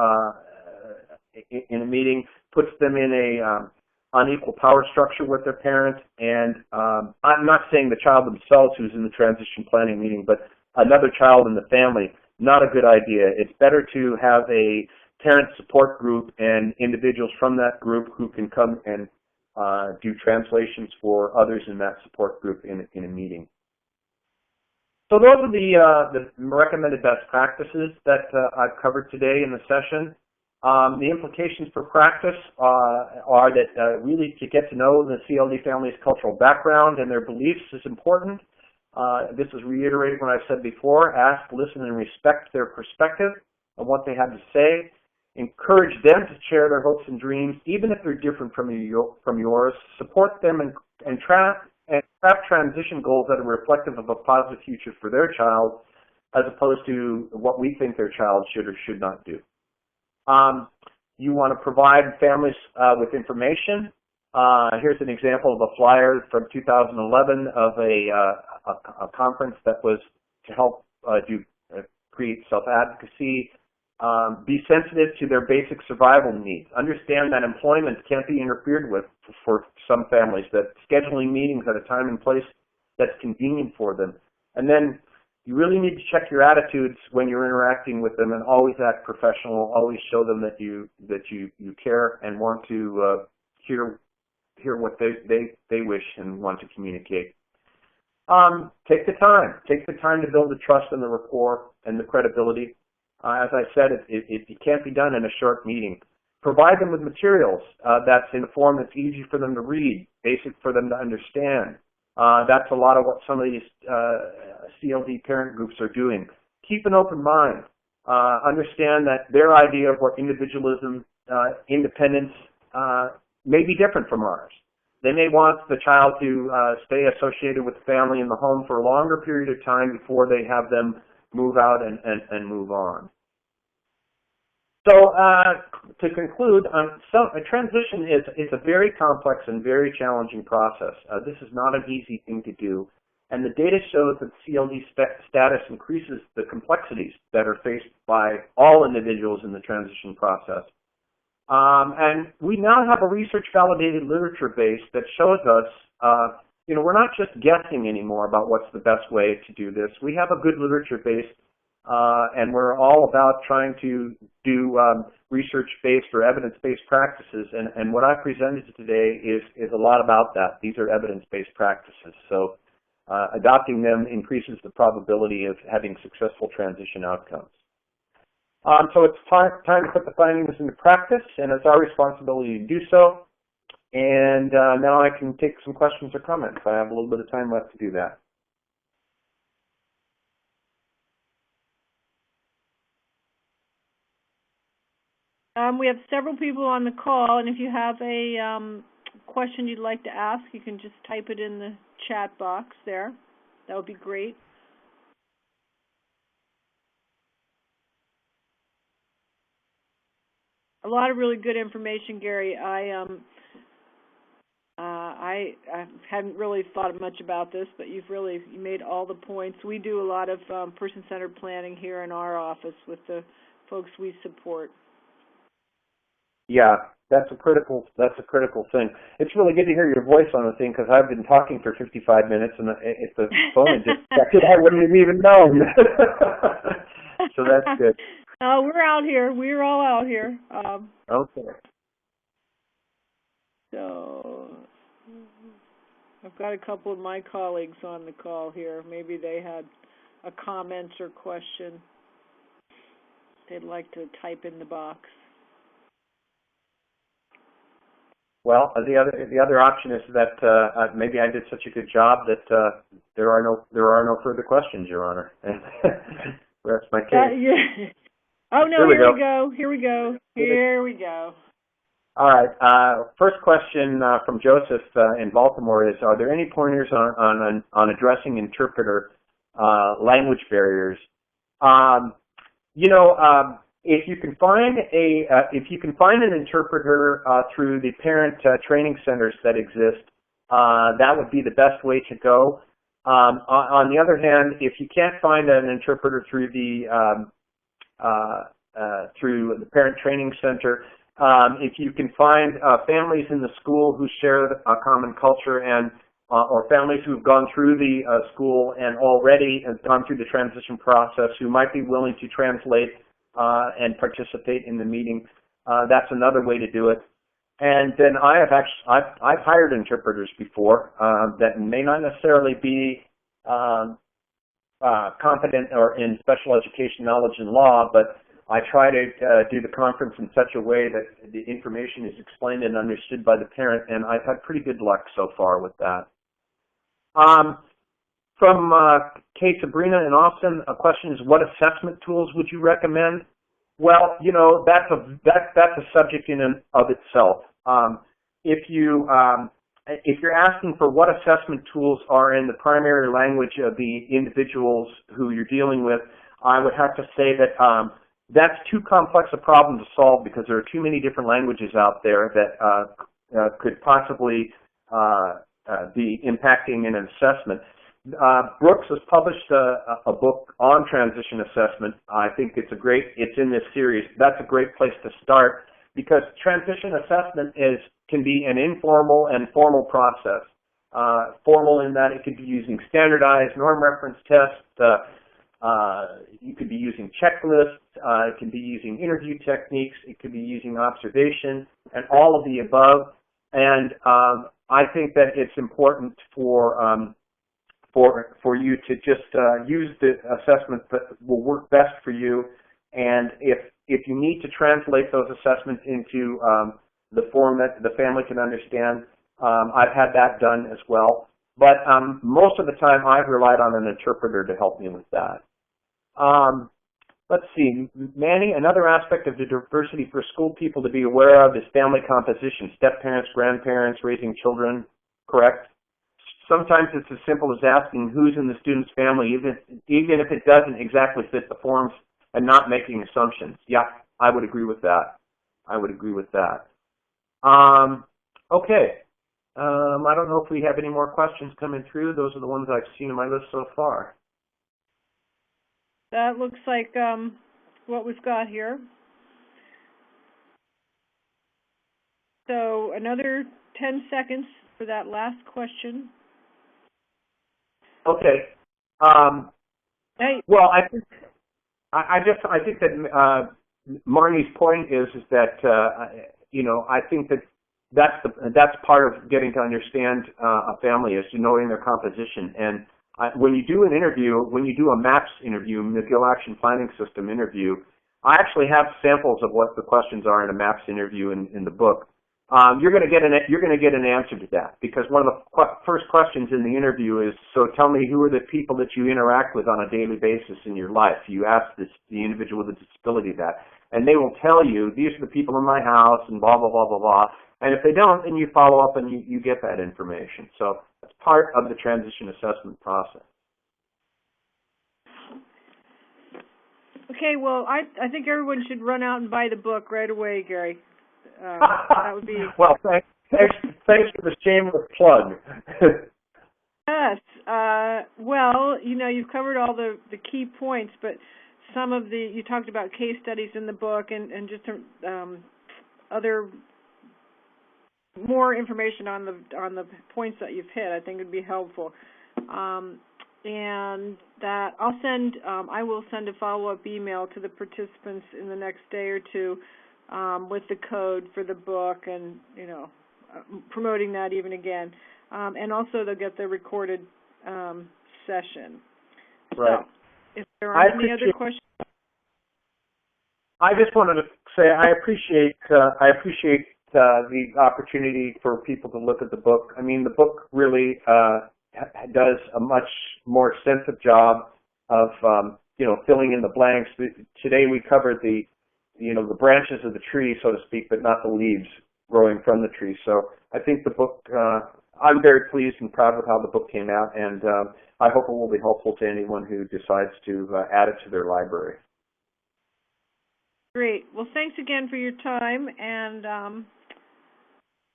in a meeting puts them in a unequal power structure with their parent. And I'm not saying the child themselves who's in the transition planning meeting, but another child in the family, not a good idea. It's better to have a parent support group and individuals from that group who can come and do translations for others in that support group in a meeting. So those are the recommended best practices that I've covered today in the session. The implications for practice are that really to get to know the CLD family's cultural background and their beliefs is important. This is reiterated what I've said before. Ask, listen, and respect their perspective of what they have to say. Encourage them to share their hopes and dreams, even if they're different from yours. Support them and craft transition goals that are reflective of a positive future for their child, as opposed to what we think their child should or should not do. You want to provide families with information. Here's an example of a flyer from 2011 of a conference that was to help create self-advocacy. Be sensitive to their basic survival needs. Understand that employment can't be interfered with for some families, that scheduling meetings at a time and place that's convenient for them. And then you really need to check your attitudes when you're interacting with them and always act professional, always show them that you care and want to hear what they wish and want to communicate. Take the time. Take the time to build the trust and the rapport and the credibility. As I said, it can't be done in a short meeting. Provide them with materials that's in a form that's easy for them to read, basic for them to understand. That's a lot of what some of these CLD parent groups are doing. Keep an open mind. Understand that their idea of what individualism, independence may be different from ours. They may want the child to stay associated with the family in the home for a longer period of time before they have them move out and move on. So to conclude, a transition is a very complex and very challenging process. This is not an easy thing to do, and the data shows that CLD status increases the complexities that are faced by all individuals in the transition process. And we now have a research-validated literature base that shows us we're not just guessing anymore about what's the best way to do this. We have a good literature base, and we're all about trying to do research-based or evidence-based practices. And what I presented today is a lot about that. These are evidence-based practices. So adopting them increases the probability of having successful transition outcomes. So it's time to put the findings into practice, and it's our responsibility to do so. And now I can take some questions or comments. I have a little bit of time left to do that. We have several people on the call, and if you have a question you'd like to ask, you can just type it in the chat box there. That would be great. A lot of really good information, Gary. I hadn't really thought much about this, but you made all the points. We do a lot of person-centered planning here in our office with the folks we support. Yeah, that's a critical thing. It's really good to hear your voice on the thing because I've been talking for 55 minutes, and if the phone had disconnected, I wouldn't have even known. So that's good. We're out here. We're all out here. Okay. So I've got a couple of my colleagues on the call here. Maybe they had a comment or question they'd like to type in the box. Well, the other option is that maybe I did such a good job that there are no further questions, Your Honor. That's my case. Yeah. Oh, no, Here we here we go. go. Here we go. Here we go. All right. First question from Joseph in Baltimore is: are there any pointers on addressing interpreter language barriers? If you can find an interpreter through the parent training centers that exist, that would be the best way to go. On the other hand, if you can't find an interpreter through the parent training center, if you can find families in the school who share a common culture and or families who've gone through the school and already have gone through the transition process who might be willing to translate and participate in the meeting, that's another way to do it. And then I've hired interpreters before that may not necessarily be competent or in special education knowledge and law, but I try to do the conference in such a way that the information is explained and understood by the parent, and I've had pretty good luck so far with that. From Kate Sabrina in Austin, a question is: what assessment tools would you recommend? Well, that's a subject in and of itself. If you're asking for what assessment tools are in the primary language of the individuals who you're dealing with, I would have to say that that's too complex a problem to solve because there are too many different languages out there that could possibly be impacting an assessment. Brooks has published a book on transition assessment. I think it's in this series. That's a great place to start because transition assessment can be an informal and formal process. Formal in that it could be using standardized norm reference tests. You could be using checklists. It can be using interview techniques. It could be using observation and all of the above. And I think that it's important for you to just use the assessment that will work best for you. And if you need to translate those assessments into the form that the family can understand, I've had that done as well. But most of the time, I've relied on an interpreter to help me with that. Let's see, Manny, another aspect of the diversity for school people to be aware of is family composition, step-parents, grandparents, raising children, correct? Sometimes it's as simple as asking who's in the student's family, even if it doesn't exactly fit the forms, and not making assumptions. Yeah, I would agree with that. Okay. I don't know if we have any more questions coming through. Those are the ones I've seen on my list so far. That looks like what we've got here. So another 10 seconds for that last question. Okay. Hey. Well, I think that Marnie's point is that I think that's part of getting to understand a family is knowing their composition. And when you do an interview, when you do a MAPS interview, McGill Action Planning System interview, I actually have samples of what the questions are in a MAPS interview in the book. You're going to get an answer to that because one of the first questions in the interview is, so tell me who are the people that you interact with on a daily basis in your life. You ask the individual with a disability that, and they will tell you these are the people in my house and blah blah blah blah blah. And if they don't, then you follow up and you get that information. So that's part of the transition assessment process. Okay, well, I think everyone should run out and buy the book right away, Gary. That would be... Well, thanks for the shameless plug. Yes. Well, you've covered all the key points, but some of you talked about case studies in the book and just other more information on the points that you've hit. I think would be helpful. And that I will send a follow-up email to the participants in the next day or two with the code for the book and, promoting that even again. And also they'll get the recorded session. Right. So, if there aren't any other questions. I just wanted to say I appreciate the opportunity for people to look at the book. I mean, the book really does a much more extensive job of filling in the blanks. Today we covered the branches of the tree, so to speak, but not the leaves growing from the tree. So I think the book, I'm very pleased and proud with how the book came out, and I hope it will be helpful to anyone who decides to add it to their library. Great. Well, thanks again for your time, and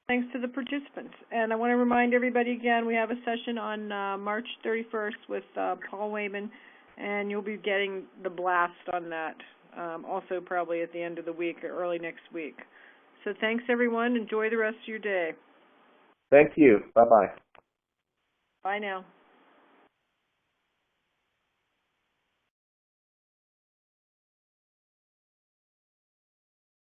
thanks to the participants. And I want to remind everybody again, we have a session on March 31st with Paul Wayman, and you'll be getting the blast on that also probably at the end of the week or early next week. So thanks, everyone. Enjoy the rest of your day. Thank you. Bye-bye. Bye now.